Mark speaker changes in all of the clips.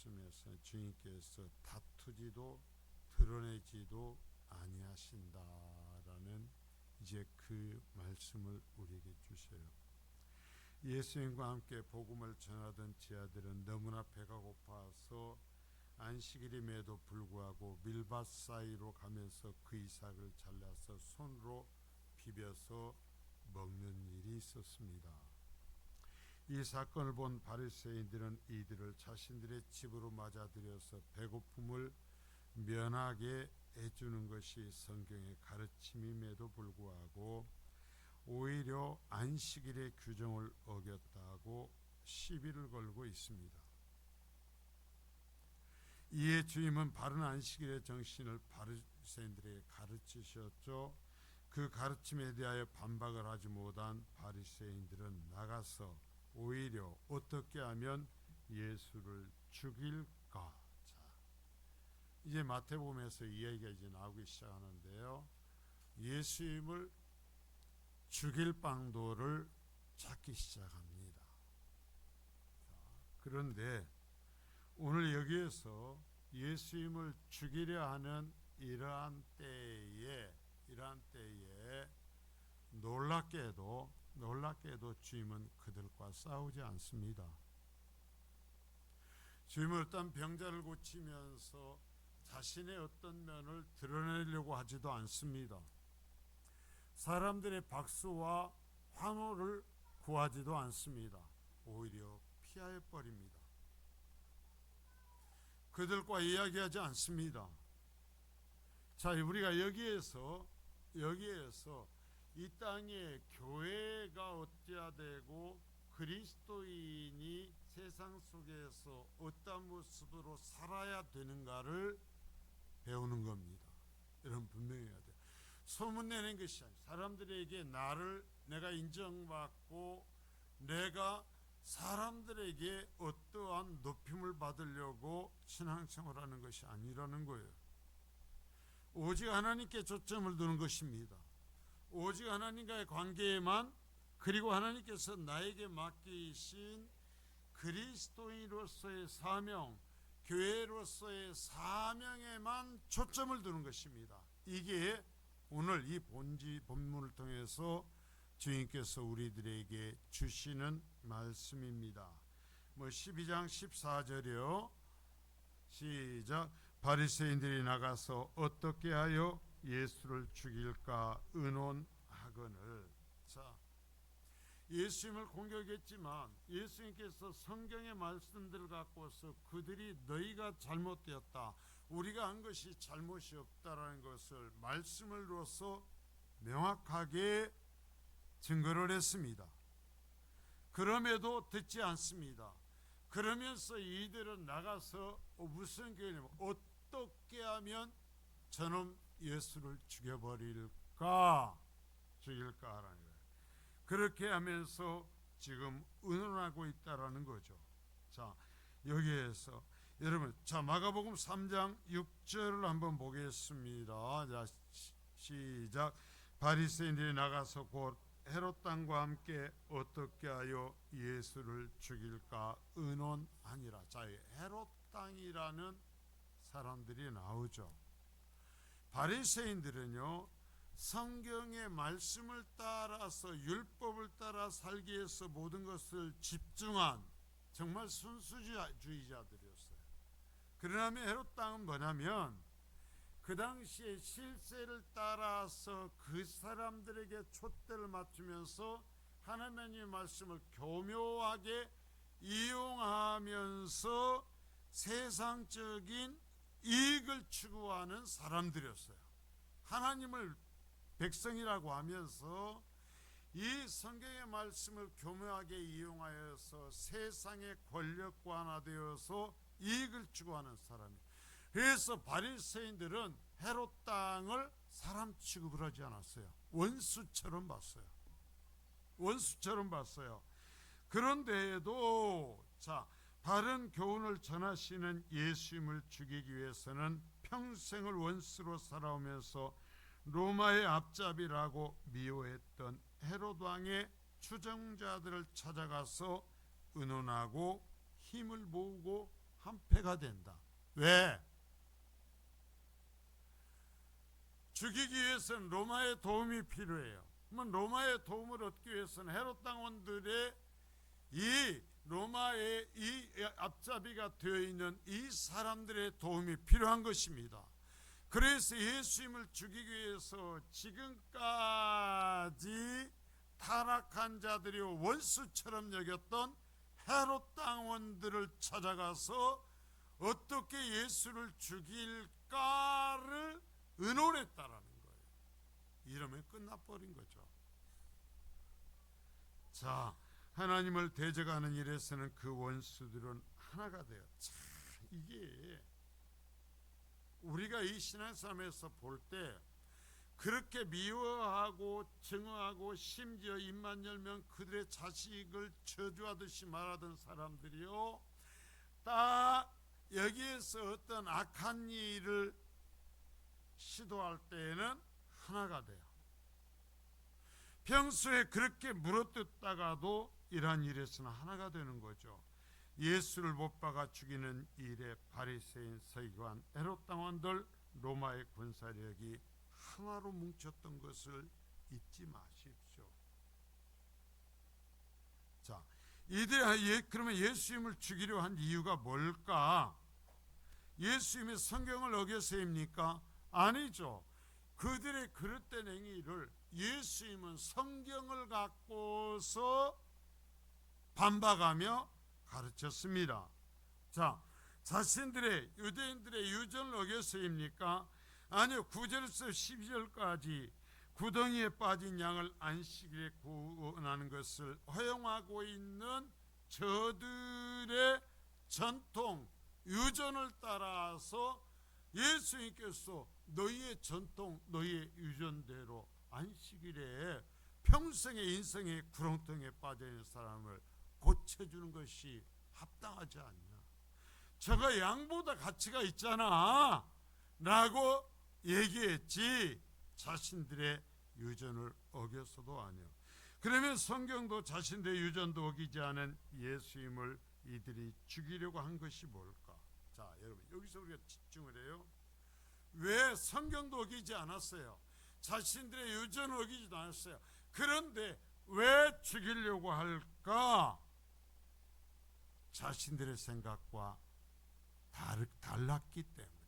Speaker 1: 말씀에서 주님께서 다투지도 드러내지도 아니하신다라는 이제 그 말씀을 우리에게 주셔요. 예수님과 함께 복음을 전하던 제자들은 너무나 배가 고파서 안식일임에도 불구하고 밀밭 사이로 가면서 그 이삭을 잘라서 손으로 비벼서 먹는 일이 있었습니다. 이 사건을 본 바리새인들은 이들을 자신들의 집으로 맞아들여서 배고픔을 면하게 해주는 것이 성경의 가르침임에도 불구하고 오히려 안식일의 규정을 어겼다고 시비를 걸고 있습니다. 이에 주님은 바른 안식일의 정신을 바리새인들에게 가르치셨죠. 그 가르침에 대하여 반박을 하지 못한 바리새인들은 나가서 오히려 어떻게 하면 예수를 죽일까. 자, 이제 마태복음에서 이 얘기가 이제 나오기 시작하는데요. 예수님을 죽일 방도를 찾기 시작합니다. 자, 그런데 오늘 여기에서 예수님을 죽이려 하는 이러한 때에 놀랍게도 주님은 그들과 싸우지 않습니다. 주님은 어떤 병자를 고치면서 자신의 어떤 면을 드러내려고 하지도 않습니다. 사람들의 박수와 환호를 구하지도 않습니다. 오히려 피하여 버립니다. 그들과 이야기하지 않습니다. 자, 우리가 여기에서 이 땅에 교회가 어찌해야 되고 그리스도인이 세상 속에서 어떤 모습으로 살아야 되는가를 배우는 겁니다. 여러분 분명히 해야 돼요. 소문내는 것이 아니라 사람들에게 내가 인정받고 내가 사람들에게 어떠한 높임을 받으려고 신앙생활하는 것이 아니라는 거예요. 오직 하나님께 초점을 두는 것입니다. 오직 하나님과의 관계에만, 그리고 하나님께서 나에게 맡기신 그리스도인으로서의 사명, 교회로서의 사명에만 초점을 두는 것입니다. 이게 오늘 이 본문을 통해서 주님께서 우리들에게 주시는 말씀입니다. 12장 14절이요. 시작. 바리새인들이 나가서 어떻게 하여 예수를 죽일까 의논하거늘. 자, 예수님을 공격했지만 예수님께서 성경의 말씀들을 갖고서 그들이 너희가 잘못되었다, 우리가 한 것이 잘못이 없다라는 것을 말씀으로서 명확하게 증거를 했습니다. 그럼에도 듣지 않습니다. 그러면서 이들은 나가서 무슨 교회냐면 어떻게 하면 저놈 예수를 죽일까 하라는 거예요. 그렇게 하면서 지금 의논하고 있다라는 거죠. 자, 여기에서 여러분, 자, 마가복음 3장 6절을 한번 보겠습니다. 자, 시작. 바리새인들이 나가서 곧 헤롯 왕과 함께 어떻게 하여 예수를 죽일까 의논하니라. 자, 헤롯 왕이라는 사람들이 나오죠. 바리새인들은요, 성경의 말씀을 따라서 율법을 따라 살기 위해서 모든 것을 집중한 정말 순수주의자들이었어요. 그러나 헤롯 왕은 뭐냐면 그 당시에 실세를 따라서 그 사람들에게 촛대를 맞추면서 하나님의 말씀을 교묘하게 이용하면서 세상적인 이익을 추구하는 사람들이었어요. 하나님을 백성이라고 하면서 이 성경의 말씀을 교묘하게 이용하여서 세상의 권력과 하나 되어서 이익을 추구하는 사람이에요. 그래서 바리새인들은 헤롯 왕을 사람 취급을 하지 않았어요. 원수처럼 봤어요. 그런데도 자, 바른 교훈을 전하시는 예수님을 죽이기 위해서는 평생을 원수로 살아오면서 로마의 앞잡이라고 미워했던 헤롯 왕의 추종자들을 찾아가서 의논하고 힘을 모으고 한패가 된다. 왜? 죽이기 위해서는 로마의 도움이 필요해요. 그러면 로마의 도움을 얻기 위해서는 헤롯 당원들의 이 로마의 이 앞잡이가 되어 있는 이 사람들의 도움이 필요한 것입니다. 그래서 예수님을 죽이기 위해서 지금까지 타락한 자들이 원수처럼 여겼던 헤롯 당원들을 찾아가서 어떻게 예수를 죽일까를 의논했다라는 거예요. 이러면 끝나버린 거죠. 자, 하나님을 대적하는 일에서는 그 원수들은 하나가 돼요. 참, 이게 우리가 이 신앙싸움에서 볼 때 그렇게 미워하고 증오하고 심지어 입만 열면 그들의 자식을 저주하듯이 말하던 사람들이요, 딱 여기에서 어떤 악한 일을 시도할 때에는 하나가 돼요. 평소에 그렇게 물어뜯다가도 이러한 일에서는 하나가 되는 거죠. 예수를 못 박아 죽이는 일에 바리새인, 서기관, 헤롯 당원들, 로마의 군사력이 하나로 뭉쳤던 것을 잊지 마십시오. 자, 이들이 그러면 예수님을 죽이려 한 이유가 뭘까? 예수님이 성경을 어겨서입니까? 아니죠. 그들의 그릇된 행위를 예수님은 성경을 갖고서 반박하며 가르쳤습니다. 자, 자신들의 유대인들의 유전을 어겨서입니까? 아니요. 9절에서 12절까지 구덩이에 빠진 양을 안식일에 구원하는 것을 허용하고 있는 저들의 전통 유전을 따라서 예수님께서 너희의 전통 너희의 유전대로 안식일에 평생의 인생의 구렁텅이에 빠져있는 사람을 고쳐주는 것이 합당하지 않냐. 저가 양보다 가치가 있잖아 라고 얘기했지, 자신들의 유전을 어겨서도 아니요. 그러면 성경도 자신들의 유전도 어기지 않은 예수님을 이들이 죽이려고 한 것이 뭘까? 자, 여러분 여기서 우리가 집중을 해요. 왜 성경도 어기지 않았어요? 자신들의 유전을 어기지도 않았어요. 그런데 왜 죽이려고 할까? 자신들의 생각과 달랐기 때문이에요.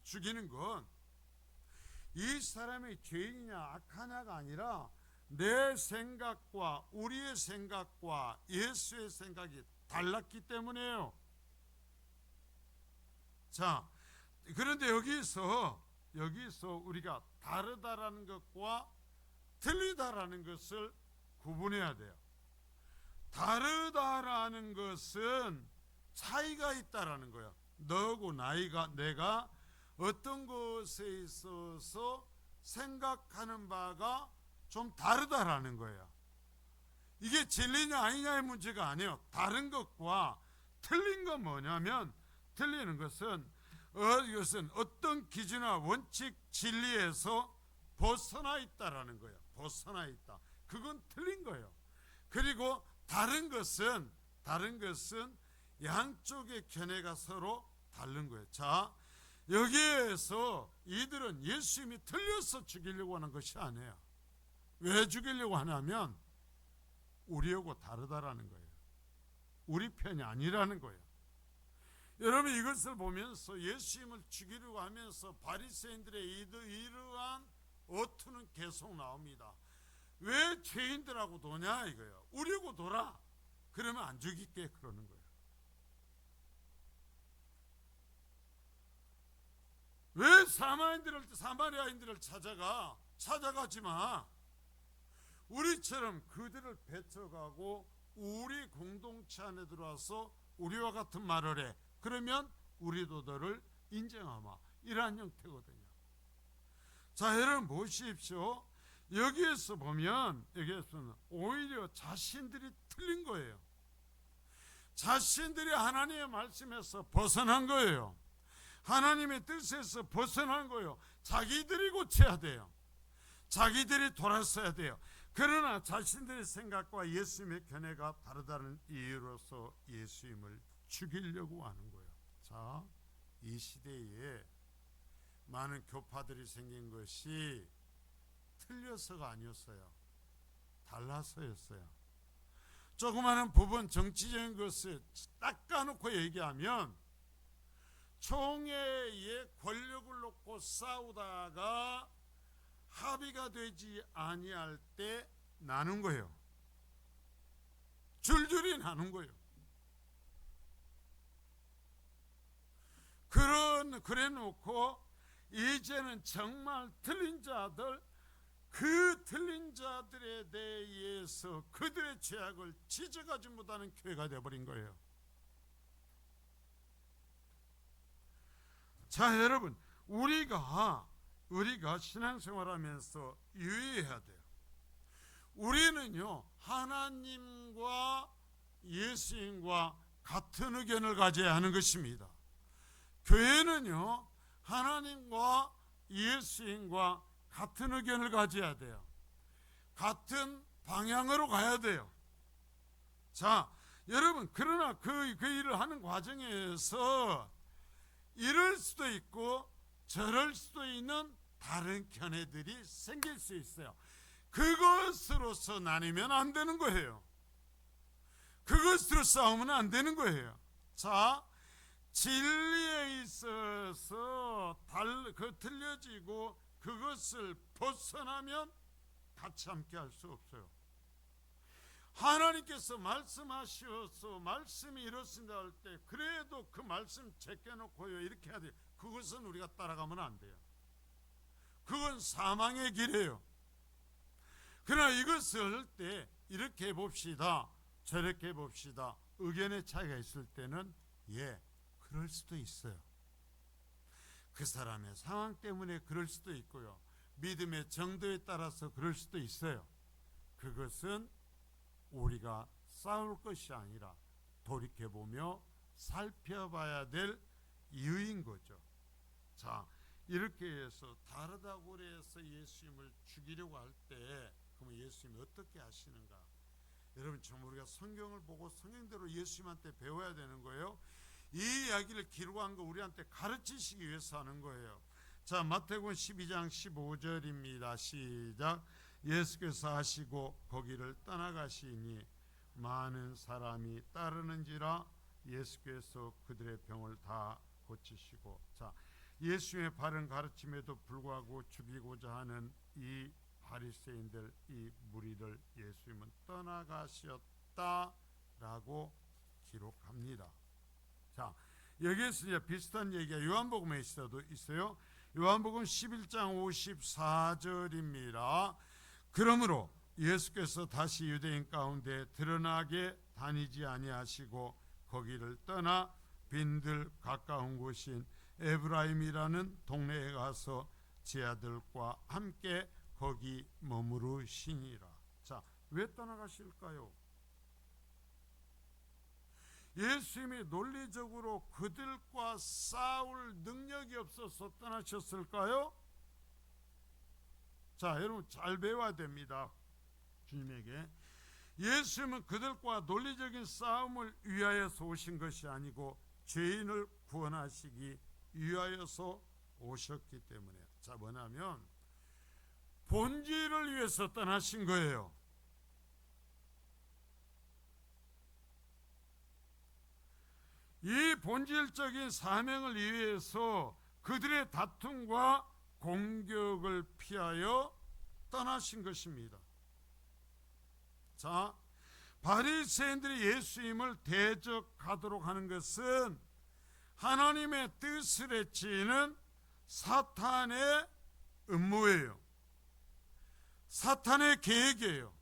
Speaker 1: 죽이는 건 이 사람이 죄인이냐 악하냐가 아니라 내 생각과 우리의 생각과 예수의 생각이 달랐기 때문이에요. 자, 그런데 여기서 우리가 다르다라는 것과 틀리다라는 것을 구분해야 돼요. 다르다라는 것은 차이가 있다라는 거예요. 너고 내가 어떤 것에 있어서 생각하는 바가 좀 다르다라는 거예요. 이게 진리냐 아니냐의 문제가 아니에요. 다른 것과 틀린 건 뭐냐면, 틀리는 것은 이것은 어떤 기준이나 원칙 진리에서 벗어나 있다라는 거예요. 벗어나 있다. 그건 틀린 거예요. 그리고 다른 것은 양쪽의 견해가 서로 다른 거예요. 자, 여기에서 이들은 예수님이 틀려서 죽이려고 하는 것이 아니에요. 왜 죽이려고 하냐면 우리하고 다르다라는 거예요. 우리 편이 아니라는 거예요. 여러분 이것을 보면서 예수님을 죽이려고 하면서 바리새인들의 이러한 어투는 계속 나옵니다. 왜 죄인들하고 도냐 이거예요. 우리하고 돌아. 그러면 안 죽일게 그러는 거예요. 왜 사마리아인들을 찾아가지 마. 우리처럼 그들을 배척하고 우리 공동체 안에 들어와서 우리와 같은 말을 해. 그러면 우리도 너를 인정하마. 이러한 형태거든요. 자, 여러분 보십시오. 여기에서는 오히려 자신들이 틀린 거예요. 자신들이 하나님의 말씀에서 벗어난 거예요. 하나님의 뜻에서 벗어난 거예요. 자기들이 고쳐야 돼요. 자기들이 돌아서야 돼요. 그러나 자신들의 생각과 예수님의 견해가 다르다는 이유로서 예수님을 죽이려고 하는 거예요. 자, 이 시대에 많은 교파들이 생긴 것이 틀려서가 아니었어요. 달라서였어요. 조그마한 부분 정치적인 것을 닦아놓고 얘기하면 총회의 권력을 놓고 싸우다가 합의가 되지 아니할 때 나는 거예요. 줄줄이 나는 거예요. 그래 놓고 이제는 정말 틀린 자들, 그 틀린 자들에 대해서 그들의 죄악을 지적하지 못하는 교회가 되어버린 거예요. 자, 여러분, 우리가 신앙생활하면서 유의해야 돼요. 우리는요, 하나님과 예수님과 같은 의견을 가져야 하는 것입니다. 교회는요, 하나님과 예수님과 같은 의견을 가져야 돼요. 같은 방향으로 가야 돼요. 자, 여러분, 그러나 그 일을 하는 과정에서 이럴 수도 있고 저럴 수도 있는 다른 견해들이 생길 수 있어요. 그것으로서 나뉘면 안 되는 거예요. 그것으로 싸우면 안 되는 거예요. 자, 진리에 있어서 틀려지고 그것을 벗어나면 같이 함께 할 수 없어요. 하나님께서 말씀하셔서 말씀이 이렇습니다 할 때 그래도 그 말씀 제껴놓고요 이렇게 해야 돼요. 그것은 우리가 따라가면 안 돼요. 그건 사망의 길이에요. 그러나 이것을 할 때 이렇게 해봅시다, 저렇게 해봅시다, 의견의 차이가 있을 때는 그럴 수도 있어요. 그 사람의 상황 때문에 그럴 수도 있고요, 믿음의 정도에 따라서 그럴 수도 있어요. 그것은 우리가 싸울 것이 아니라 돌이켜보며 살펴봐야 될 이유인 거죠. 자, 이렇게 해서 다르다고 해서 예수님을 죽이려고 할 때 그러면 예수님이 어떻게 하시는가? 여러분, 참 우리가 성경을 보고 성경대로 예수님한테 배워야 되는 거예요. 이 이야기를 기록한 거 우리한테 가르치시기 위해서 하는 거예요. 자, 마태복음 12장 15절입니다. 시작. 예수께서 하시고 거기를 떠나가시니 많은 사람이 따르는지라 예수께서 그들의 병을 다 고치시고. 자, 예수의 바른 가르침에도 불구하고 죽이고자 하는 이 바리새인들, 이 무리를 예수님은 떠나가셨다라고 기록합니다. 자, 여기에서 이제 비슷한 얘기가 요한복음에 있어요. 요한복음 11장 54절입니다. 그러므로 예수께서 다시 유대인 가운데 드러나게 다니지 아니하시고 거기를 떠나 빈들 가까운 곳인 에브라임이라는 동네에 가서 제 아들과 함께 거기 머무르시니라. 자, 왜 떠나가실까요? 예수님이 논리적으로 그들과 싸울 능력이 없어서 떠나셨을까요? 자, 여러분 잘 배워야 됩니다. 주님에게 예수님은 그들과 논리적인 싸움을 위하여서 오신 것이 아니고 죄인을 구원하시기 위하여서 오셨기 때문에. 자, 뭐냐면 본질을 위해서 떠나신 거예요. 이 본질적인 사명을 위해서 그들의 다툼과 공격을 피하여 떠나신 것입니다. 자, 바리새인들이 예수님을 대적하도록 하는 것은 하나님의 뜻을 해치는 사탄의 음모예요. 사탄의 계획이에요.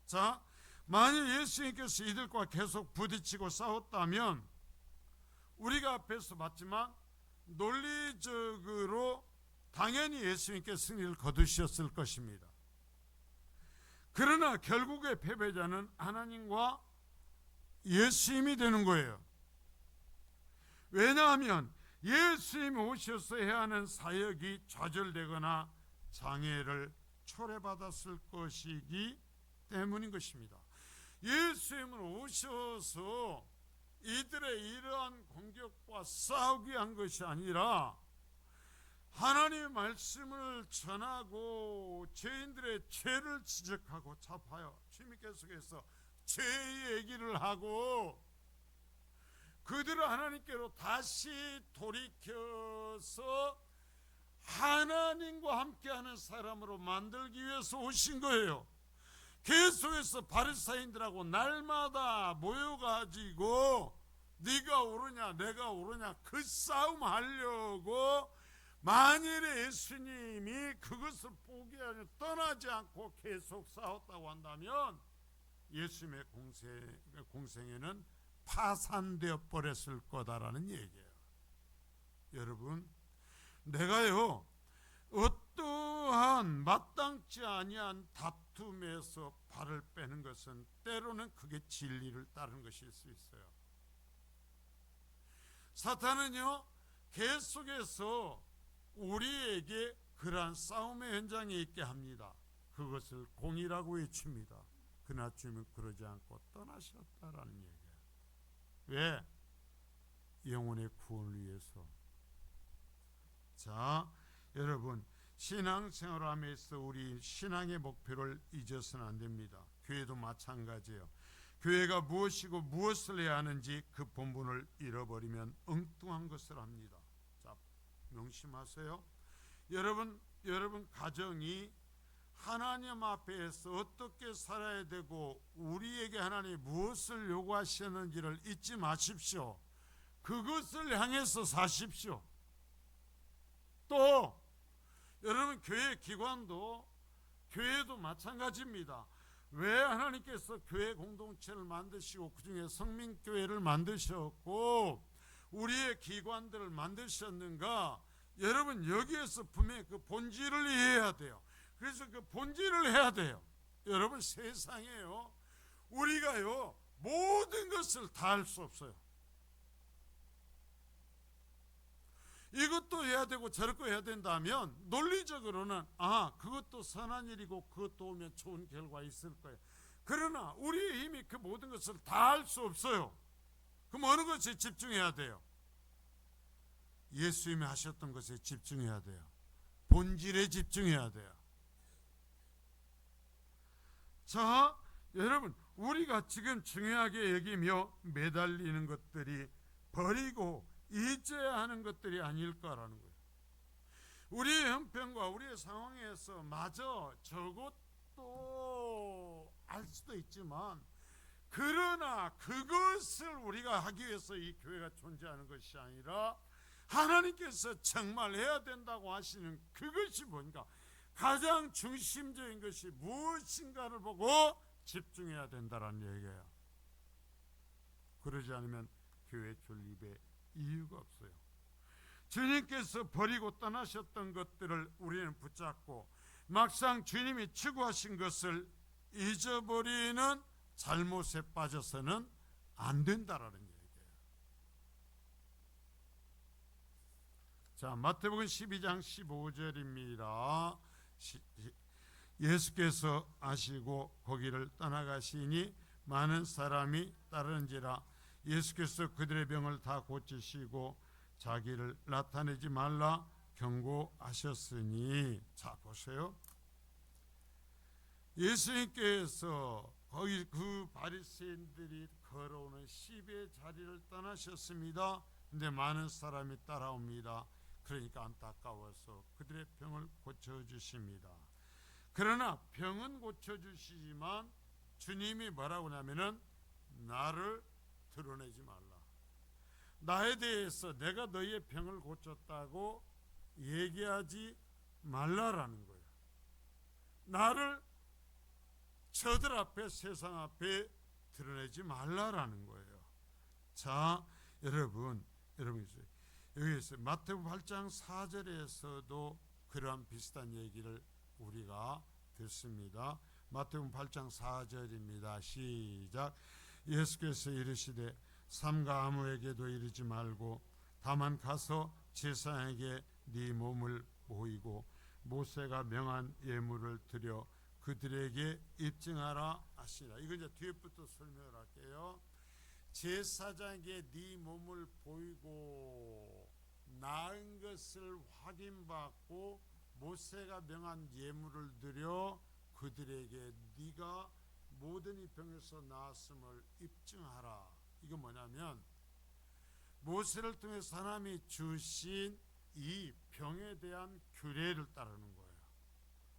Speaker 1: 자, 만일 예수님께서 이들과 계속 부딪히고 싸웠다면 우리가 앞에서 봤지만 논리적으로 당연히 예수님께 승리를 거두셨을 것입니다. 그러나 결국의 패배자는 하나님과 예수님이 되는 거예요. 왜냐하면 예수님이 오셔서 해야 하는 사역이 좌절되거나 장애를 초래받았을 것이기 때문인 것입니다. 예수님은 오셔서 이들의 이러한 공격과 싸우기 한 것이 아니라 하나님의 말씀을 전하고 죄인들의 죄를 지적하고 자파요. 주님이 계속해서 죄의 얘기를 하고 그들을 하나님께로 다시 돌이켜서 하나님과 함께하는 사람으로 만들기 위해서 오신 거예요. 계속해서 바리새인들하고 날마다 모여가지고 네가 옳으냐 내가 옳으냐 그 싸움 하려고, 만일에 예수님이 그것을 포기하여 떠나지 않고 계속 싸웠다고 한다면 예수님의 공생애는 파산되어 버렸을 거다라는 얘기예요. 여러분, 내가요 어떠한 마땅치 아니한 다툼에서 발을 빼는 것은 때로는 그게 진리를 따르는 것일 수 있어요. 사탄은요 계속해서 우리에게 그러한 싸움의 현장에 있게 합니다. 그것을 공의라고 외칩니다. 그러나 주님은 그러지 않고 떠나셨다라는 얘기예요. 왜? 영혼의 구원을 위해서. 자, 여러분, 신앙생활하면서 우리 신앙의 목표를 잊어서는 안 됩니다. 교회도 마찬가지예요. 교회가 무엇이고 무엇을 해야 하는지 그 본분을 잃어버리면 엉뚱한 것을 합니다. 자, 명심하세요. 여러분 가정이 하나님 앞에서 어떻게 살아야 되고 우리에게 하나님이 무엇을 요구하시는지를 잊지 마십시오. 그것을 향해서 사십시오. 또 여러분 교회 기관도 교회도 마찬가지입니다. 왜 하나님께서 교회 공동체를 만드시고 그중에 성민교회를 만드셨고 우리의 기관들을 만드셨는가? 여러분 여기에서 분명히 그 본질을 이해해야 돼요. 그래서 그 본질을 해야 돼요. 여러분 세상에요 우리가요 모든 것을 다 할 수 없어요. 이것도 해야 되고 저것도 해야 된다면 논리적으로는 그것도 선한 일이고 그것도 오면 좋은 결과 있을 거예요. 그러나 우리의 힘이 그 모든 것을 다 할 수 없어요. 그럼 어느 것에 집중해야 돼요? 예수님이 하셨던 것에 집중해야 돼요. 본질에 집중해야 돼요. 자, 여러분 우리가 지금 중요하게 여기며 매달리는 것들이 버리고 잊어야 하는 것들이 아닐까라는 거예요. 우리의 형편과 우리의 상황에서 마저 저것도 알 수도 있지만 그러나 그것을 우리가 하기 위해서 이 교회가 존재하는 것이 아니라 하나님께서 정말 해야 된다고 하시는 그것이 뭔가 가장 중심적인 것이 무엇인가를 보고 집중해야 된다는 얘기예요. 그러지 않으면 교회 존립에 이유가 없어요. 주님께서 버리고 떠나셨던 것들을 우리는 붙잡고 막상 주님이 추구하신 것을 잊어버리는 잘못에 빠져서는 안 된다라는 얘기예요. 자, 마태복음 12장 15절입니다. 예수께서 아시고 거기를 떠나가시니 많은 사람이 따르는지라. 예수께서 그들의 병을 다 고치시고 자기를 나타내지 말라 경고하셨으니. 자, 보세요. 예수님께서 거기 그 바리새인들이 걸어오는 10의 자리를 떠나셨습니다. 근데 많은 사람이 따라옵니다. 그러니까 안타까워서 그들의 병을 고쳐주십니다. 그러나 병은 고쳐주시지만 주님이 뭐라고 하냐면은 나를 드러내지 말라. 나에 대해서 내가 너희의 병을 고쳤다고 얘기하지 말라라는 거예요. 나를 저들 앞에 세상 앞에 드러내지 말라라는 거예요. 자, 여러분 여기서 마태복음 8장 4절에서도 그러한 비슷한 얘기를 우리가 듣습니다. 마태복음 8장 4절입니다. 시작. 예수께서 이르시되 삼가 아무에게도 이르지 말고 다만 가서 제사장에게 네 몸을 보이고 모세가 명한 예물을 드려 그들에게 입증하라 하시라. 이거 이제 뒤에부터 설명을 할게요. 제사장에게 네 몸을 보이고 나은 것을 확인받고 모세가 명한 예물을 드려 그들에게 네가 모든 이 병에서 나았음을 입증하라. 이거 뭐냐면 모세를 통해서 하나님이 주신 이 병에 대한 규례를 따르는 거예요.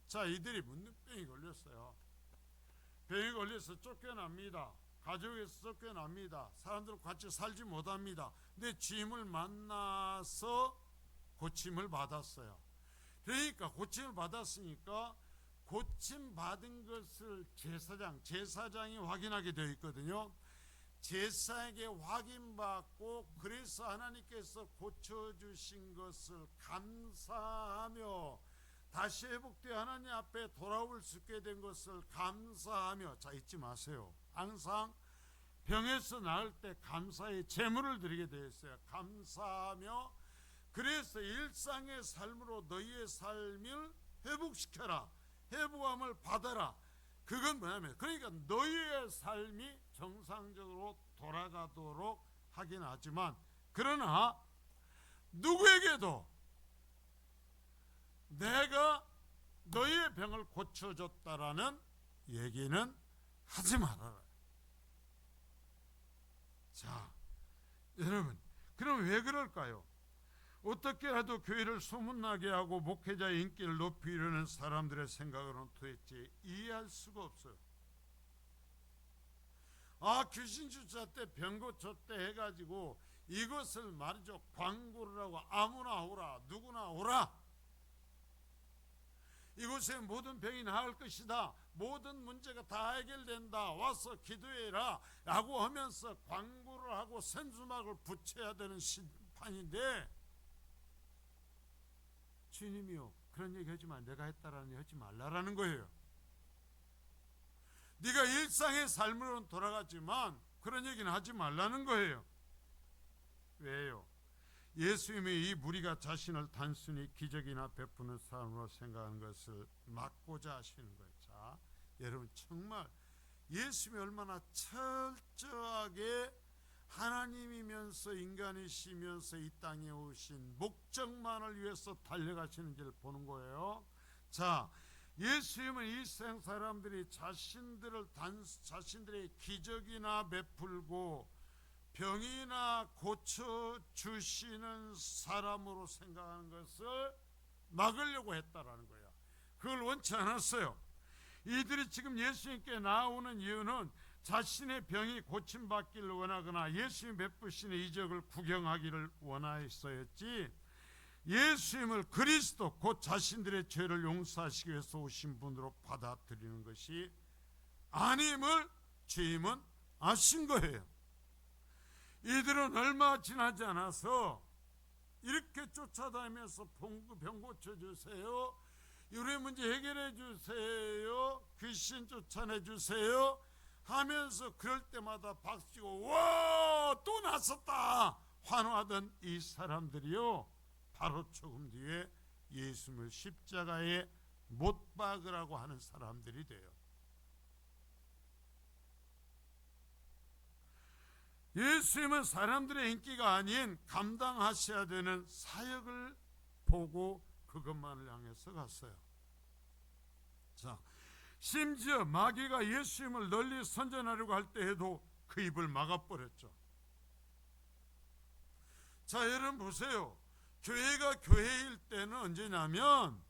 Speaker 1: 자, 이들이 문둥병이 걸렸어요. 병이 걸려서 쫓겨납니다. 가족에서 쫓겨납니다. 사람들과 같이 살지 못합니다. 근데 주님을 만나서 고침을 받았어요. 그러니까 고침을 받았으니까 고침 받은 것을 제사장이 확인하게 되어 있거든요. 제사에게 확인받고 그래서 하나님께서 고쳐주신 것을 감사하며 다시 회복되어 하나님 앞에 돌아올 수 있게 된 것을 감사하며, 자, 잊지 마세요. 항상 병에서 나을 때 감사의 제물을 드리게 되어 있어요. 감사하며 그래서 일상의 삶으로 너희의 삶을 회복시켜라. 회복함을 받아라. 그건 뭐냐면, 그러니까 너희의 삶이 정상적으로 돌아가도록 하긴 하지만, 그러나 누구에게도 내가 너희의 병을 고쳐줬다라는 얘기는 하지 말아라. 자, 여러분, 그럼 왜 그럴까요? 어떻게라도 교회를 소문나게 하고 목회자의 인기를 높이려는 사람들의 생각으로는 도대체 이해할 수가 없어요. 귀신 주차 때 병 고쳤대 해가지고 이것을 말이죠, 광고를 하고 아무나 오라, 누구나 오라, 이곳에 모든 병이 나을 것이다, 모든 문제가 다 해결된다, 와서 기도해라 라고 하면서 광고를 하고 sen수막을 붙여야 되는 심판인데, 주님이요, 그런 얘기 하지만 내가 했다라는 얘기 하지 말라라는 거예요. 네가 일상의 삶으로는 돌아갔지만 그런 얘기는 하지 말라는 거예요. 왜요? 예수님이 이 무리가 자신을 단순히 기적이나 베푸는 사람으로 생각하는 것을 막고자 하시는 거예요. 자, 여러분, 정말 예수님이 얼마나 철저하게 하나님이면서 인간이시면서 이 땅에 오신 목적만을 위해서 달려가시는지를 보는 거예요. 자, 예수님은 이 세상 사람들이 자신들의 기적이나 베풀고 병이나 고쳐주시는 사람으로 생각하는 것을 막으려고 했다라는 거야. 그걸 원치 않았어요. 이들이 지금 예수님께 나오는 이유는 자신의 병이 고침받기를 원하거나 예수님 베푸시는 이적을 구경하기를 원하였어야지, 예수님을 그리스도 곧 자신들의 죄를 용서하시기 위해서 오신 분으로 받아들이는 것이 아님을 주님은 아신 거예요. 이들은 얼마 지나지 않아서 이렇게 쫓아다니면서 병 고쳐주세요, 유래 문제 해결해 주세요, 귀신 쫓아내 주세요 하면서 그럴 때마다 박수치고 와, 또 나섰다 환호하던 이 사람들이요, 바로 조금 뒤에 예수님을 십자가에 못 박으라고 하는 사람들이 돼요. 예수님은 사람들의 인기가 아닌 감당하셔야 되는 사역을 보고 그것만을 향해서 갔어요. 자, 심지어 마귀가 예수님을 널리 선전하려고 할 때에도 그 입을 막아버렸죠. 자, 여러분 보세요. 교회가 교회일 때는 언제냐면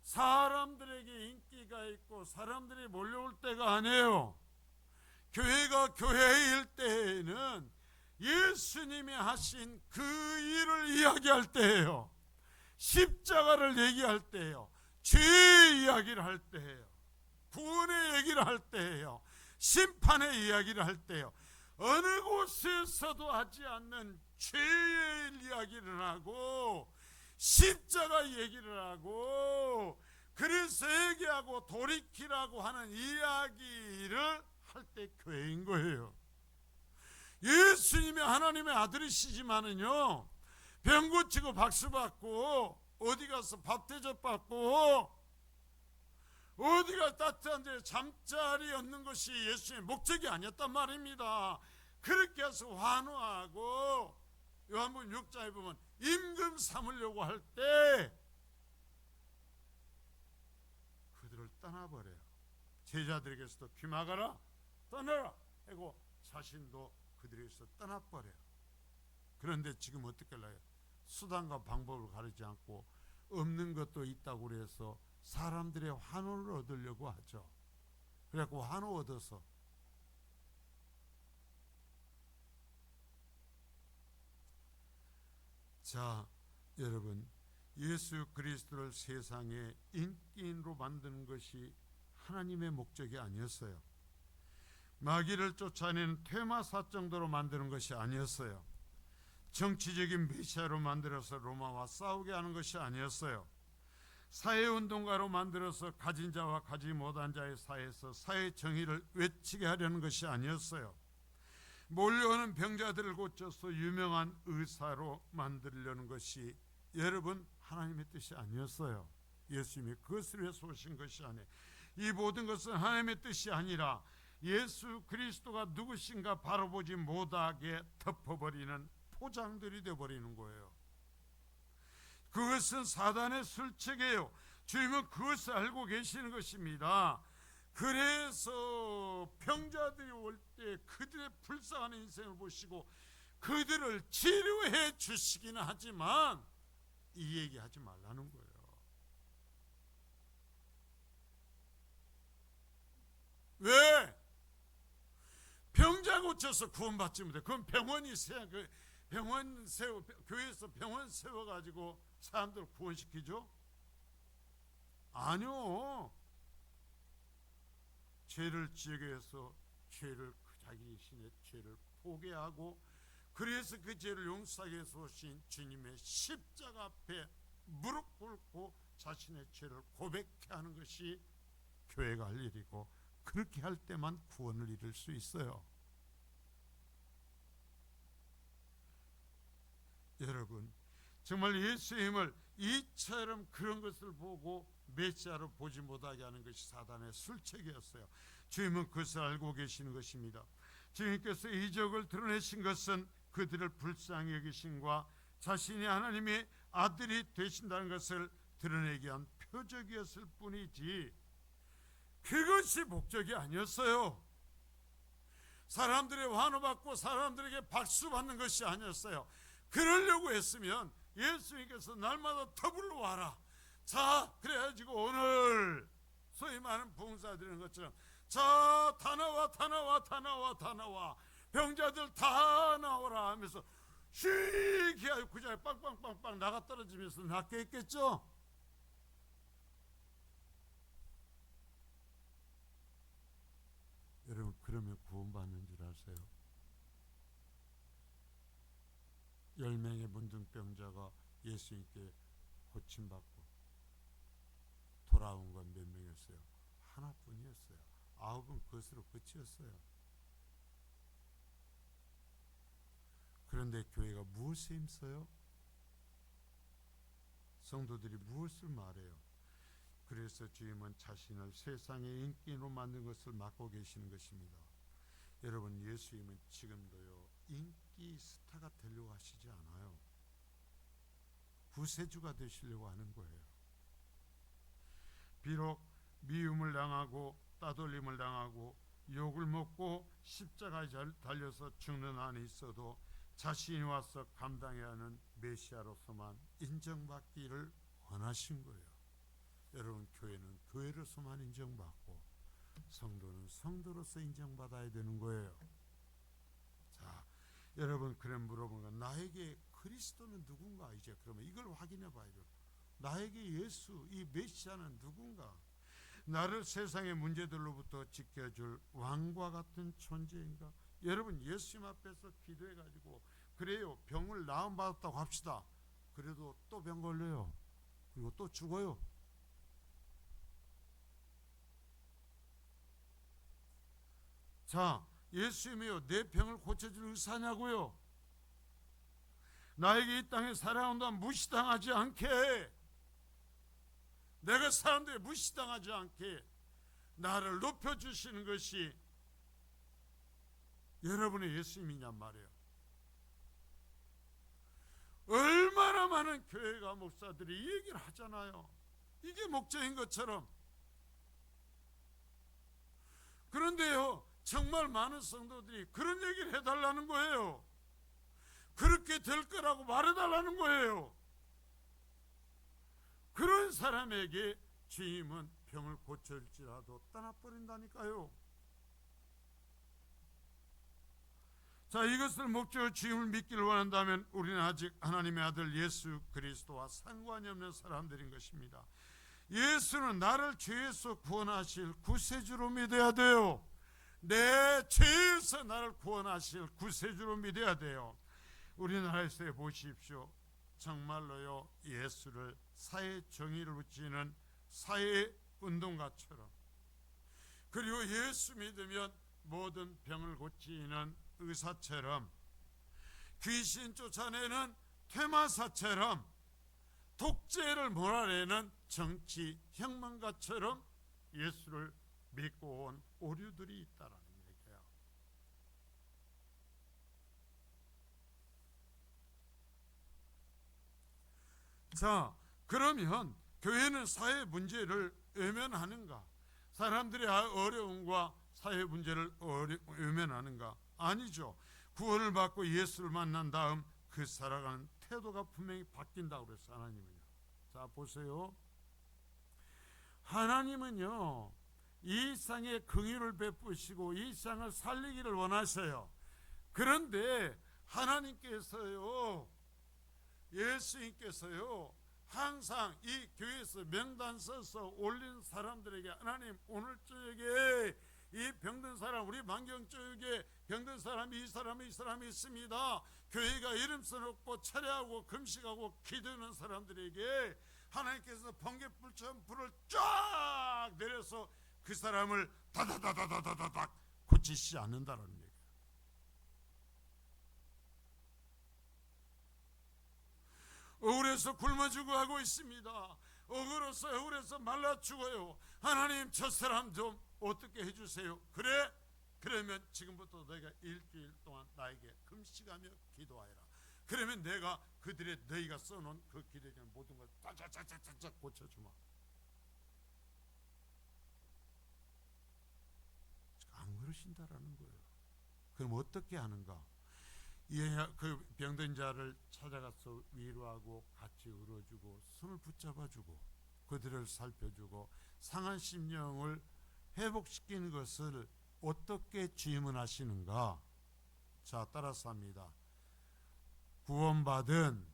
Speaker 1: 사람들에게 인기가 있고 사람들이 몰려올 때가 아니에요. 교회가 교회일 때에는 예수님이 하신 그 일을 이야기할 때예요. 십자가를 얘기할 때예요. 죄의 이야기를 할 때예요. 구원의 얘기를 할 때예요. 심판의 이야기를 할 때예요. 어느 곳에서도 하지 않는 죄의 이야기를 하고 십자가 얘기를 하고 그래서 얘기하고 돌이키라고 하는 이야기를 할 때 교회인 거예요. 예수님이 하나님의 아들이시지만은요, 병 고치고 박수 받고 어디 가서 밥 대접 받고 어디가 따뜻한 데 잠자리 얻는 것이 예수님의 목적이 아니었단 말입니다. 그렇게 해서 환호하고 요한복음 6장에 보면 임금 삼으려고 할 때 그들을 떠나버려요. 제자들에게서도 귀마가라 떠나라 하고 자신도 그들에게서 떠나버려요. 그런데 지금 어떻게 할까요? 수단과 방법을 가리지 않고 없는 것도 있다고 그래서 사람들의 환호를 얻으려고 하죠. 그래갖고 환호 얻어서 자, 여러분, 예수 그리스도를 세상의 인기인으로 만드는 것이 하나님의 목적이 아니었어요. 마귀를 쫓아내는 퇴마사 정도로 만드는 것이 아니었어요. 정치적인 메시아로 만들어서 로마와 싸우게 하는 것이 아니었어요. 사회운동가로 만들어서 가진 자와 가지 못한 자의 사이에서 사회 정의를 외치게 하려는 것이 아니었어요. 몰려오는 병자들을 고쳐서 유명한 의사로 만들려는 것이 여러분 하나님의 뜻이 아니었어요. 예수님이 그것을 위해서 오신 것이 아니에요. 이 모든 것은 하나님의 뜻이 아니라 예수 그리스도가 누구신가 바로 보지 못하게 덮어버리는 포장들이 되어버리는 거예요. 그것은 사단의 술책이에요. 주님은 그것을 알고 계시는 것입니다. 그래서 병자들이 올 때 그들의 불쌍한 인생을 보시고 그들을 치료해 주시기는 하지만 이 얘기하지 말라는 거예요. 왜? 병자 고쳐서 구원받지 못해. 그럼 병원이 교회에서 병원 세워가지고 사람들을 구원시키죠? 아니요. 죄를 지게 해서 자기 신의 죄를 포기하고 그래서 그 죄를 용서하기 위해서 오신 주님의 십자가 앞에 무릎 꿇고 자신의 죄를 고백해 하는 것이 교회가 할 일이고 그렇게 할 때만 구원을 이룰 수 있어요. 여러분, 정말 예수님을 이처럼 그런 것을 보고 메시아로 보지 못하게 하는 것이 사단의 술책이었어요. 주님은 그것을 알고 계시는 것입니다. 주님께서 이적을 드러내신 것은 그들을 불쌍히 여기심과 자신이 하나님의 아들이 되신다는 것을 드러내기 위한 표적이었을 뿐이지 그것이 목적이 아니었어요. 사람들의 환호받고 사람들에게 박수 받는 것이 아니었어요. 그러려고 했으면 예수님께서 날마다 더 불러와라. 자, 그래가지고 오늘 소위 말하는 봉사드리는 것처럼 자, 다 나와 다 나와 다 나와 다 나와 병자들 다 나오라 하면서 쉬게 하고 그 자리에 빵빵빵빵 나가 떨어지면서 낫게 했겠죠? 여러분, 그러면 구원받는 줄 아세요? 10명의 문둥병자가 예수님께 고침받고 돌아온 건 몇 명이었어요? 하나뿐이었어요. 9은 그것으로 끝이었어요. 그런데 교회가 무엇에 힘써요? 성도들이 무엇을 말해요? 그래서 주님은 자신을 세상의 인기인으로 만든 것을 맡고 계시는 것입니다. 여러분, 예수님은 지금도요 인기 스타가 되려고 하시지 않아요. 구세주가 되시려고 하는 거예요. 비록 미움을 당하고 따돌림을 당하고 욕을 먹고 십자가에 달려서 죽는 한이 있어도 자신이 와서 감당해야 하는 메시아로서만 인정받기를 원하신 거예요. 여러분, 교회는 교회로서만 인정받고 성도는 성도로서 인정받아야 되는 거예요. 자, 여러분, 그래 물어보는 건 나에게 그리스도는 누군가? 이제 그러면 이걸 확인해 봐야죠. 나에게 예수, 이 메시아는 누군가? 나를 세상의 문제들로부터 지켜줄 왕과 같은 존재인가? 여러분, 예수님 앞에서 기도해가지고 그래요, 병을 나음 받았다고 합시다. 그래도 또 병 걸려요. 그리고 또 죽어요. 자, 예수님이요, 내 병을 고쳐줄 의사냐고요? 나에게 이 땅에 살아온 동안 무시당하지 않게, 내가 사람들에 무시당하지 않게 나를 높여주시는 것이 여러분의 예수님이냔 말이에요. 얼마나 많은 교회가 목사들이 이 얘기를 하잖아요. 이게 목적인 것처럼. 그런데요, 정말 많은 성도들이 그런 얘기를 해달라는 거예요. 그렇게 될 거라고 말해달라는 거예요. 그런 사람에게 주님은 병을 고쳐줄지라도 떠나버린다니까요. 자, 이것을 목적으로 주님을 믿기를 원한다면 우리는 아직 하나님의 아들 예수 그리스도와 상관이 없는 사람들인 것입니다. 예수는 나를 죄에서 구원하실 구세주로 믿어야 돼요. 내 죄에서 나를 구원하실 구세주로 믿어야 돼요. 우리나라에서 보십시오. 정말로요, 예수를 사회 정의를 붙이는 사회운동가처럼, 그리고 예수 믿으면 모든 병을 고치는 의사처럼, 귀신 쫓아내는 퇴마사처럼, 독재를 몰아내는 정치 혁명가처럼 예수를 믿고 온 오류들이 있다라는 얘기예요. 자, 그러면 교회는 사회 문제를 외면하는가? 사람들의 어려움과 사회 문제를 외면하는가? 아니죠. 구원을 받고 예수를 만난 다음 그 살아가는 태도가 분명히 바뀐다고 그랬어요. 하나님은요. 자, 보세요. 하나님은요, 이 세상에 긍휼을 베푸시고 이 세상을 살리기를 원하세요. 그런데 하나님께서요, 예수님께서요, 항상 이 교회에서 명단 써서 올린 사람들에게, 하나님 오늘 저녁에 이 병든 사람, 우리 만경 쪽에 병든 사람이 이 사람이 있습니다. 교회가 이름 써놓고 차례하고 금식하고 기도하는 사람들에게 하나님께서 번개불처럼 불을 쫙 내려서 그 사람을 다다다다다다닥 고치시지 않는다는 얘기예요. 억울해서 굶어 죽어가고 있습니다. 억울해서 말라 죽어요. 하나님 저 사람 좀 어떻게 해주세요. 그래? 그러면 지금부터 너희가 일주일 동안 나에게 금식하며 기도하여라. 그러면 내가 그들의 너희가 써놓은 그 기도에 모든 걸 짜자자자자 고쳐주마. 안 그러신다라는 거예요. 그럼 어떻게 하는가? 그 병든 자를 찾아가서 위로하고 같이 울어주고 손을 붙잡아주고 그들을 살펴주고 상한 심령을 회복시키는 것을 어떻게 주임하시는가? 자, 따라서 합니다. 구원받은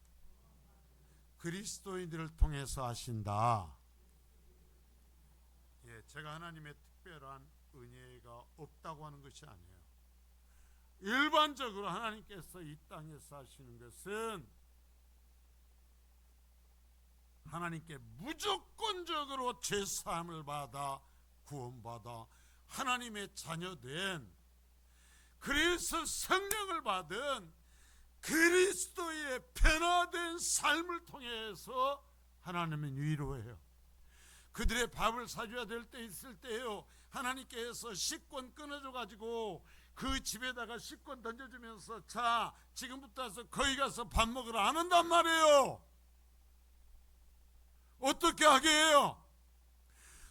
Speaker 1: 그리스도인들을 통해서 하신다. 예, 제가 하나님의 특별한 은혜가 없다고 하는 것이 아니에요. 일반적으로 하나님께서 이 땅에서 하시는 것은 하나님께 무조건적으로 죄사함을 받아 구원받아 하나님의 자녀된, 그래서 성령을 받은 그리스도의 변화된 삶을 통해서 하나님은 위로해요. 그들의 밥을 사줘야 될 때 있을 때요, 하나님께서 식권 끊어줘 가지고 그 집에다가 식권 던져주면서 자, 지금부터 와서 거기 가서 밥 먹으라 안 한단 말이에요. 어떻게 하게 해요?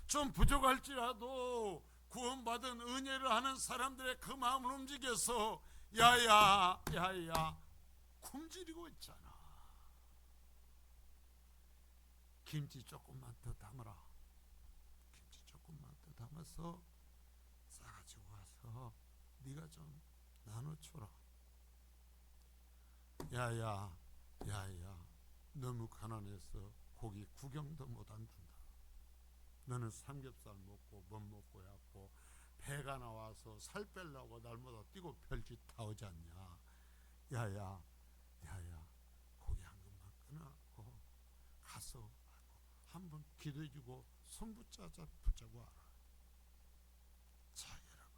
Speaker 1: 좀 부족할지라도 구원받은 은혜를 하는 사람들의 그 마음을 움직여서 야야 굶주리고 있잖아. 김치 조금만 더 담아라. 김치 조금만 더 담아서 싸가지고 와서 네가 좀 나눠줘라. 야야 너무 가난해서 고기 구경도 못 안 준다. 너는 삼겹살 먹고 못 먹고 해갖고 배가 나와서 살 빼려고 날마다 뛰고 별짓 다 오지 않냐. 야야 고기 한 근만 끊어갖고 가서 한번 기도해주고 손 붙잡고 와라. 자, 여러분,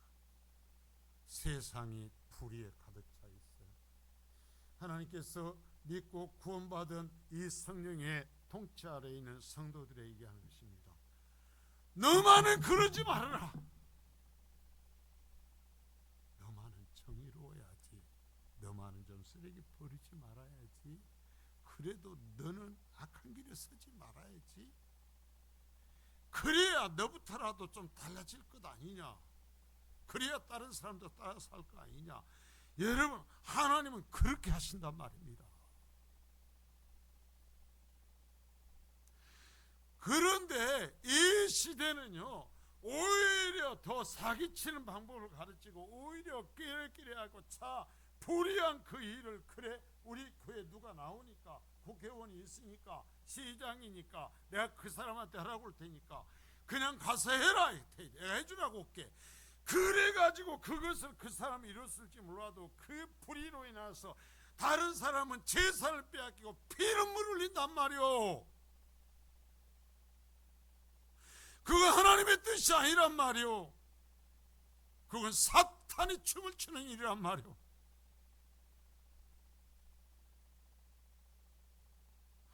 Speaker 1: 세상이 불의에 가득 차 있어요. 하나님께서 믿고 구원받은 이 성령의 통치 아래에 있는 성도들에게 얘기하는 것입니다. 너만은 그러지 말아라. 너만은 정의로 쓰레기 버리지 말아야지. 그래도 너는 악한 길에 서지 말아야지. 그래야 너부터라도 좀 달라질 것 아니냐. 그래야 다른 사람도 따라 살 거 아니냐. 여러분, 하나님은 그렇게 하신단 말입니다. 그런데 이 시대는요, 오히려 더 사기치는 방법을 가르치고 오히려 끼리끼리하고 불이한 그 일을, 그래 우리 교회 누가 나오니까, 국회의원이 있으니까, 시장이니까 내가 그 사람한테 하라고 할 테니까 그냥 가서 해라, 내가 해주라고 할게. 그래가지고 그것을 그 사람이 이뤘을지 몰라도 그 불의로 인해서 다른 사람은 재산을 빼앗기고 피눈물 흘린단 말이오. 그거 하나님의 뜻이 아니란 말이오. 그건 사탄이 춤을 추는 일이란 말이오.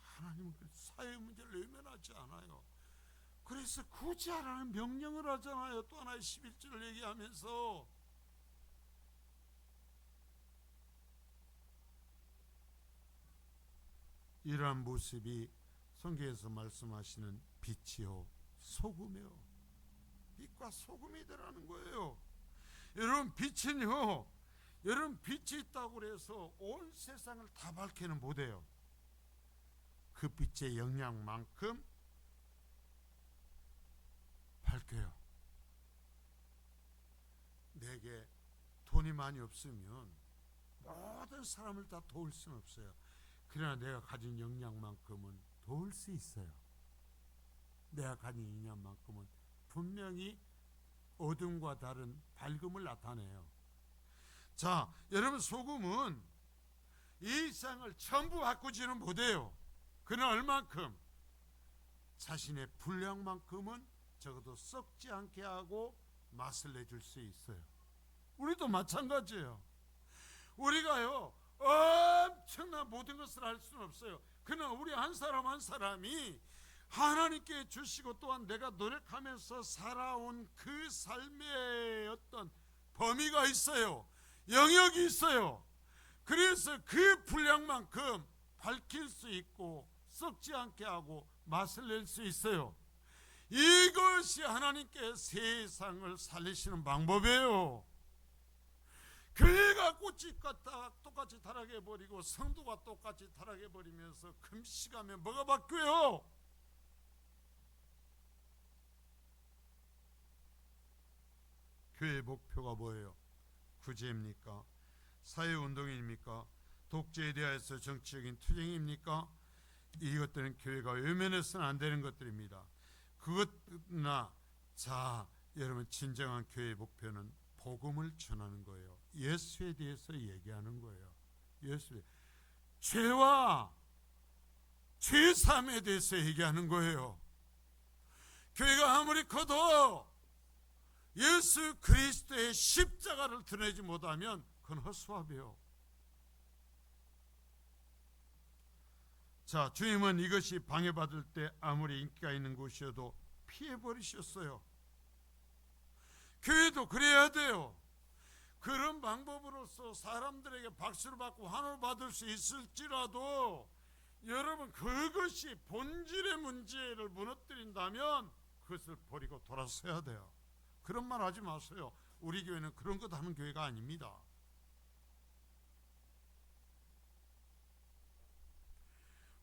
Speaker 1: 하나님은 사회 문제를 외면하지 않아요. 그래서 굳이 하라는 명령을 하잖아요. 또 하나의 11절을 얘기하면서 이러한 모습이 성경에서 말씀하시는 빛이요 소금이요. 빛과 소금이 되라는 거예요. 여러분, 빛은요, 여러분 빛이 있다고 해서 온 세상을 다 밝게는 못해요. 그 빛의 영향만큼 밝혀요. 내게 돈이 많이 없으면 모든 사람을 다 도울 수는 없어요. 그러나 내가 가진 영향만큼은 도울 수 있어요. 내가 가진 인연만큼은 분명히 어둠과 다른 밝음을 나타내요. 자, 여러분, 소금은 이 세상을 전부 바꾸지는 못해요. 그러나 얼만큼? 자신의 분량만큼은 적어도 썩지 않게 하고 맛을 내줄 수 있어요. 우리도 마찬가지예요. 우리가요, 엄청난 모든 것을 할 수는 없어요. 그러나 우리 한 사람 한 사람이 하나님께 주시고 또한 내가 노력하면서 살아온 그 삶의 어떤 범위가 있어요. 영역이 있어요. 그래서 그 분량만큼 밝힐 수 있고 썩지 않게 하고 맛을 낼 수 있어요. 이것이 하나님께 세상을 살리시는 방법이에요. 교회가 꽃이 똑같이 타락해버리고 성도가 똑같이 타락해버리면서 금시간에 뭐가 바뀌어요? 교회의 목표가 뭐예요? 구제입니까? 사회운동입니까? 독재에 대해서 정치적인 투쟁입니까? 이것들은 교회가 외면해서는 안 되는 것들입니다. 그것나, 자, 여러분, 진정한 교회의 목표는 복음을 전하는 거예요. 예수에 대해서 얘기하는 거예요. 예수의 죄와 죄사함에 대해서 얘기하는 거예요. 교회가 아무리 커도 예수 그리스도의 십자가를 드러내지 못하면 그건 헛수합이에요. 자, 주님은 이것이 방해받을 때 아무리 인기가 있는 곳이어도 피해버리셨어요. 교회도 그래야 돼요. 그런 방법으로서 사람들에게 박수를 받고 환호를 받을 수 있을지라도 여러분, 그것이 본질의 문제를 무너뜨린다면 그것을 버리고 돌아서야 돼요. 그런 말 하지 마세요. 우리 교회는 그런 것 하는 교회가 아닙니다.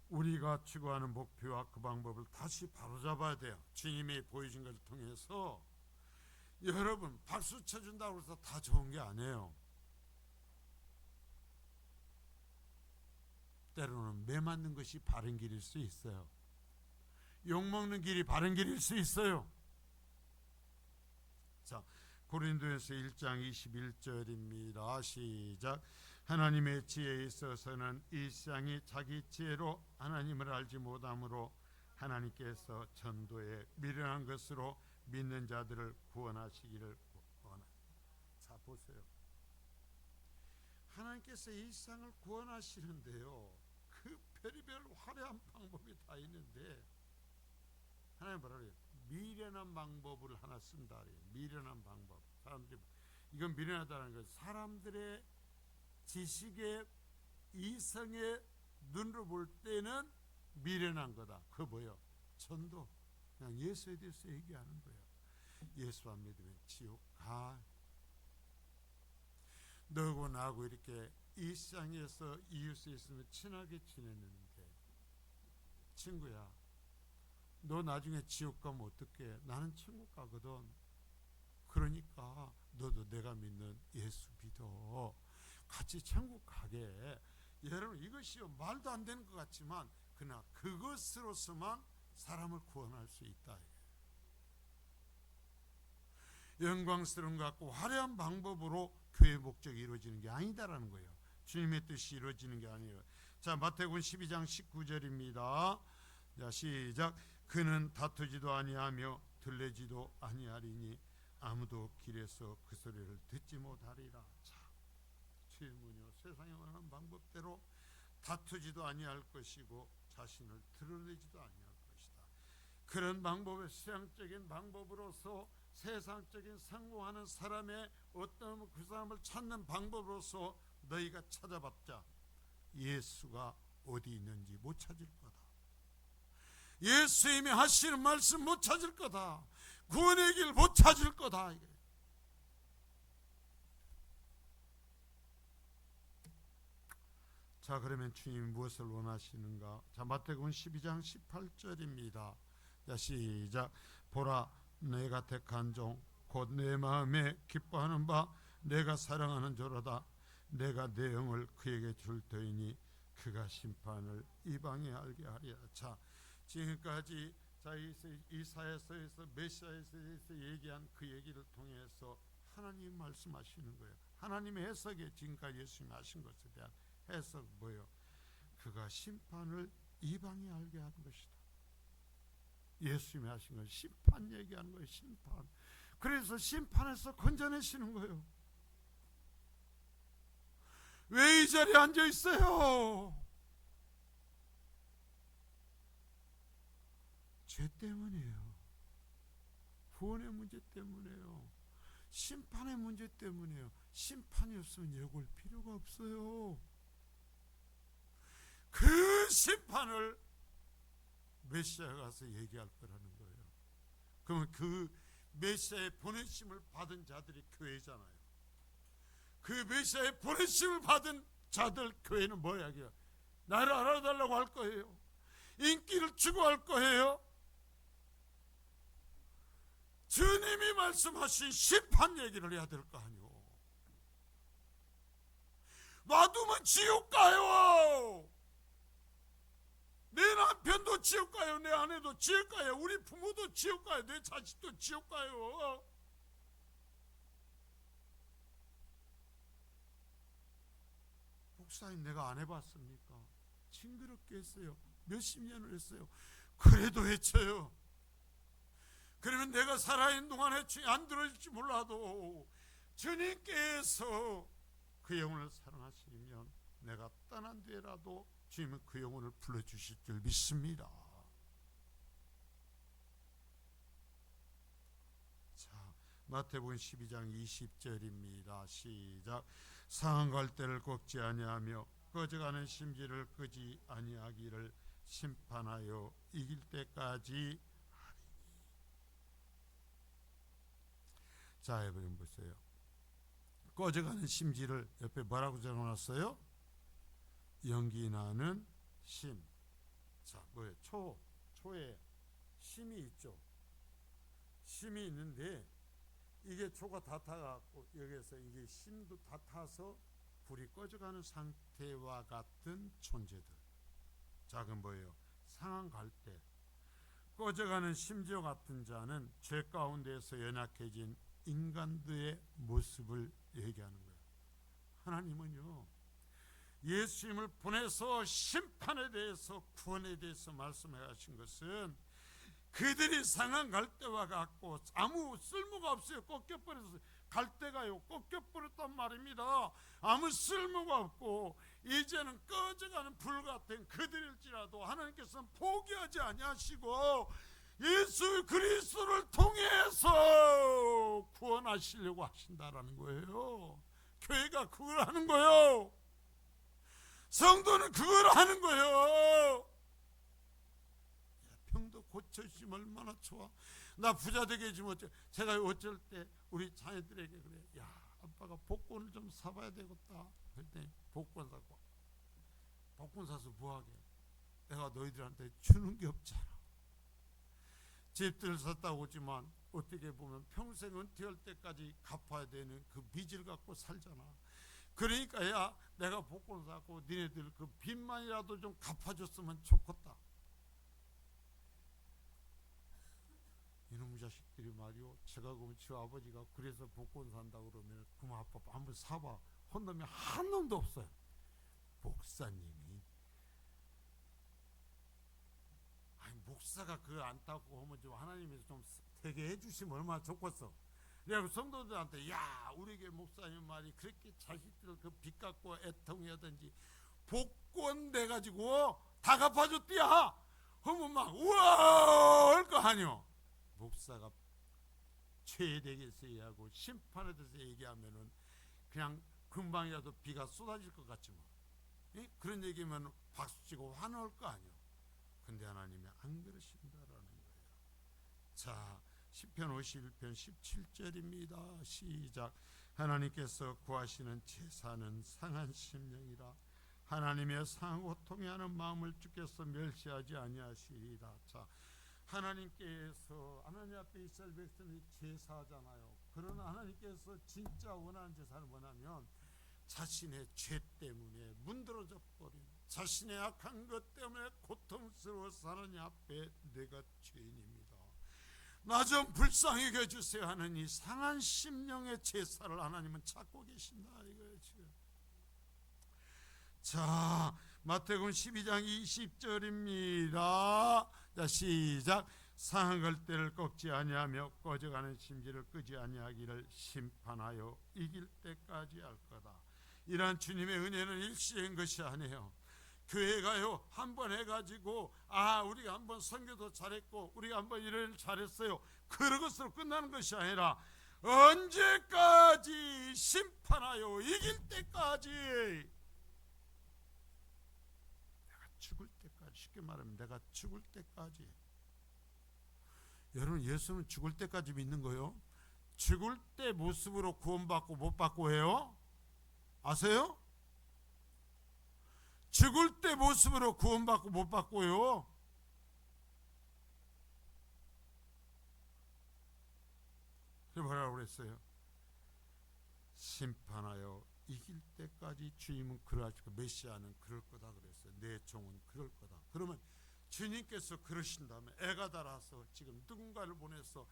Speaker 1: 우리가 추구하는 목표와 그 방법을 다시 바로잡아야 돼요. 주님이 보여준 것을 통해서. 여러분, 박수 쳐준다고 해서 다 좋은 게 아니에요. 때로는 매 맞는 것이 바른 길일 수 있어요. 욕먹는 길이 바른 길일 수 있어요. 자, 고린도전서 1장 21절입니다. 시작. 하나님의 지혜에 있어서는 이 세상이 자기 지혜로 하나님을 알지 못하므로 하나님께서 전도에 미련한 것으로 믿는 자들을 구원하시기를 원합니다. 자, 보세요. 하나님께서 이 세상을 구원하시는데요, 그 별의별 화려한 방법이 다 있는데 하나님 뭐라 그래요? 미련한 방법을 하나 쓴다 그래요. 미련한 방법. 사람들이, 이건 미련하다는 건 사람들의 지식에 세상의 눈으로 볼 때는 미련한 거다. 그거 뭐예요? 전도. 그냥 예수에 대해서 얘기하는 거예요. 예수 안 믿으면 지옥 가. 너하고 나하고 이렇게 이 세상에서 이웃에 있으면 친하게 지냈는데, 친구야, 너 나중에 지옥 가면 어떡해? 나는 천국 가거든. 그러니까 너도 내가 믿는 예수 믿어. 같이 천국 가게. 여러분, 이것이 말도 안 되는 것 같지만 그러나 그것으로서만 사람을 구원할 수 있다. 영광스러운 것 같고 화려한 방법으로 교회의 목적이 이루어지는 게 아니다라는 거예요. 주님의 뜻이 이루어지는 게 아니에요. 자, 마태복음 12장 19절입니다. 자, 시작. 그는 다투지도 아니하며 들레지도 아니하리니 아무도 길에서 그 소리를 듣지 못하리라. 자, 주님은요, 세상에 원하는 방법대로 다투지도 아니할 것이고 자신을 드러내지도 아니할 것이다. 그런 방법의 세상적인 방법으로서 세상적인 성공하는 사람의 어떤 그 사람을 찾는 방법으로서 너희가 찾아봤자 예수가 어디 있는지 못 찾을 거다. 예수님이 하시는 말씀 못 찾을 거다. 구원의 길 못 찾을 거다. 자, 그러면 주님이 무엇을 원하시는가? 자, 마태복음 12장 18절입니다. 자, 시작. 보라, 내가 택한 종 곧 내 마음에 기뻐하는 바 내가 사랑하는 자로다. 내가 내 영을 그에게 줄 터이니 그가 심판을 이방에 알게 하리라. 자, 지금까지 이사야서에서 메시아에 대해서 얘기한 그 얘기를 통해서 하나님 말씀하시는 거예요. 하나님의 해석에 지금까지 예수님이 하신 것에 대한 해석 뭐예요? 그가 심판을 이방에 알게 하는 것이다. 예수님이 하신 건 심판 얘기하는 거예요. 심판. 그래서 심판에서 건져내시는 거예요. 왜 이 자리에 앉아 있어요? 죄 때문이에요. 구원의 문제 때문이에요. 심판의 문제 때문이에요. 심판이 없으면 여기 올 필요가 없어요. 그 심판을 메시아가 가서 얘기할 거라는 거예요. 그러면 그 메시아의 보내심을 받은 자들이 교회잖아요. 그 메시아의 보내심을 받은 자들 교회는 뭐야? 나를 알아달라고 할 거예요. 인기를 주고 할 거예요. 주님이 말씀하신 심판 얘기를 해야 될 거 아니오. 놔두면 지옥 가요. 내 남편도 지옥 가요. 내 아내도 지옥 가요. 우리 부모도 지옥 가요. 내 자식도 지옥 가요. 목사님, 내가 안 해봤습니까? 징그럽게 했어요. 몇십 년을 했어요. 그래도 외쳐요. 그러면 내가 살아있는 동안에 안 들어질지 몰라도 주님께서 그 영혼을 사랑하시면 내가 떠난 뒤에라도 주님은 그 영혼을 불러주실 줄 믿습니다. 자, 마태복음 12장 20절입니다. 시작. 상한 갈대를 꺾지 아니하며 꺼져가는 심지를 끄지 아니하기를 심판하여 이길 때까지 하리니. 자, 여러분 보세요. 꺼져가는 심지를 옆에 뭐라고 적어놨어요? 연기 나는 심. 자, 뭐예요? 초에 심이 있죠. 심이 있는데 이게 초가 다 타갖고 여기에서 이게 심도 다 타서 불이 꺼져가는 상태와 같은 존재들. 자, 그럼 뭐예요? 상한 갈대. 꺼져가는 심지와 같은 자는 죄 가운데에서 연약해진 인간들의 모습을 얘기하는 거예요. 하나님은요, 예수님을 보내서 심판에 대해서 구원에 대해서 말씀해 하신 것은 그들이 상한 갈대와 같고 아무 쓸모가 없어요. 꺾여버려서 갈대가요 꺾여버렸단 말입니다. 아무 쓸모가 없고 이제는 꺼져가는 불 같은 그들일지라도 하나님께서는 포기하지 아니하시고 예수 그리스도를 통해서 구원하시려고 하신다라는 거예요. 교회가 그걸 하는 거예요. 성도는 그걸 하는 거예요. 병도 고쳐주시면 얼마나 좋아. 나 부자 되게 해주면 어째. 제가 어쩔 때 우리 자녀들에게 그래. 야, 아빠가 복권을 좀 사봐야 되겠다. 그랬더니 복권 사고. 복권 사서 뭐하게? 내가 너희들한테 주는 게 없잖아. 집들을 샀다고 하지만 어떻게 보면 평생 은퇴할 때까지 갚아야 되는 그 빚을 갖고 살잖아. 그러니까 야, 내가 복권 사고 니네들 그 빚만이라도 좀 갚아줬으면 좋겠다. 이놈의 자식들이 말이요, 제가 그러면 저 아버지가 그래서 복권 산다고 그러면 그럼 아빠 한번 사봐. 혼놈이 한 놈도 없어요. 목사님이 아니 목사가 그거 안 타고 하면 좀 하나님께서 좀 되게 해주시면 얼마나 좋겠어. 그래서 성도들한테 야, 우리 교회 목사님 말이 그렇게 자식들 그 빚 갖고 애통해야든지 복권 내가지고 다 갚아줬디야 하면 막 우와 할 거 아니요. 목사가 최대에서 하고 심판에 대해서 얘기하면은 그냥 금방이라도 비가 쏟아질 것 같지만 그런 얘기면 박수치고 환호할 거 아니요. 근데 하나님이 안 그러신다라는 거예요. 자, 시편 51편 17절입니다. 시작. 하나님께서 구하시는 제사는 상한 심령이라. 하나님의 상하고 통해하는 마음을 주께서 멸시하지 아니하시리라. 자, 하나님께서 하나님 앞에 이스라엘 백성이 제사하잖아요. 그러나 하나님께서 진짜 원하는 제사는 뭐냐면 자신의 죄 때문에 문드러져 버린, 자신의 악한 것 때문에 고통스러워서 하나님 앞에 내가 죄인입니다, 나 좀 불쌍히 해주세요 하는 이 상한 심령의 제사를 하나님은 찾고 계신다 이거예요 지금. 자, 마태복음 12장 20절입니다. 자, 시작. 상한 걸때를 꺾지 아니하며 꺼져가는 심지를 끄지 아니하기를 심판하여 이길 때까지 할 거다. 이러한 주님의 은혜는 일시인 것이 아니에요. 교회가요 한번 해가지고 우리가 한번 선교도 잘했고 우리가 한번 일을 잘했어요, 그런 것으로 끝나는 것이 아니라 언제까지 심판하여 이길 때까지, 내가 죽을 때까지, 쉽게 말하면 내가 죽을 때까지. 여러분, 예수는 죽을 때까지 믿는 거예요. 죽을 때 모습으로 구원받고 못 받고 해요? 아세요? 죽을 때 모습으로 구원받고 못 받고요. 그래서 뭐라고 그랬어요? 심판하여 이길 때까지 주님은 그러하시고 메시아는 그럴 거다 그랬어요. 내 종은 그럴 거다. 그러면 주님께서 그러신다면 애가 달아서 지금 누군가를 보내서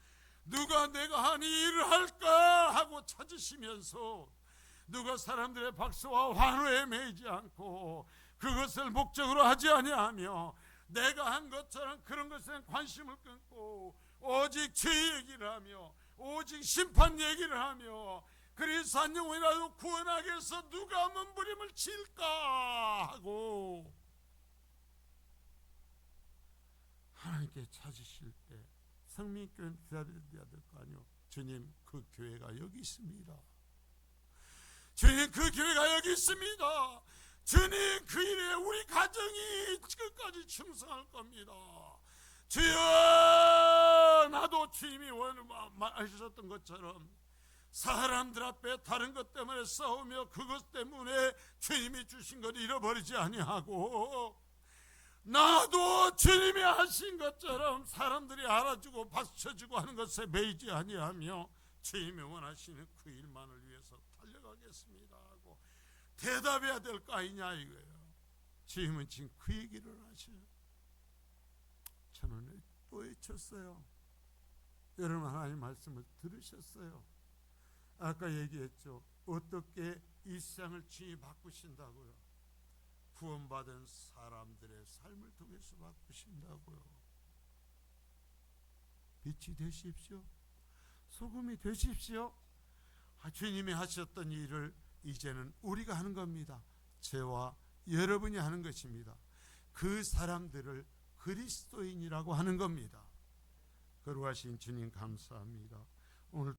Speaker 1: 누가 내가 한 이 일을 할까 하고 찾으시면서 누가 사람들의 박수와 환호에 매이지 않고 그것을 목적으로 하지 아니하며 내가 한 것처럼 그런 것에 관심을 끊고 오직 죄 얘기를 하며 오직 심판 얘기를 하며 그리스 한 영혼이라도 구원하기 위해서 누가 몸부림을 칠까 하고 하나님께 찾으실 때 성민교회는 기다려야 될 거 아니요. 주님, 그 교회가 여기 있습니다. 주님, 그 교회가 여기 있습니다. 주님, 그 일에 우리 가정이 끝까지 충성할 겁니다. 주여, 나도 주님이 말하셨던 것처럼 사람들 앞에 다른 것 때문에 싸우며 그것 때문에 주님이 주신 것 잃어버리지 아니하고 나도 주님이 하신 것처럼 사람들이 알아주고 박수쳐주고 하는 것에 매이지 아니하며 주님이 원하시는 그 일만을 위해서 달려가겠습니다 하고 대답해야 될 거 아니냐 이거예요. 주님은 지금 그 얘기를 하셔요. 저는 또 외쳤어요. 여러분, 하나님 말씀을 들으셨어요. 아까 얘기했죠. 어떻게 이 세상을 주님이 바꾸신다고요? 구원받은 사람들의 삶을 통해서 바꾸신다고요. 빛이 되십시오. 소금이 되십시오. 주님이 하셨던 일을 이제는 우리가 하는 겁니다. 저와 여러분이 하는 것입니다. 그 사람들을 그리스도인이라고 하는 겁니다. 거룩하신 주님 감사합니다. 오늘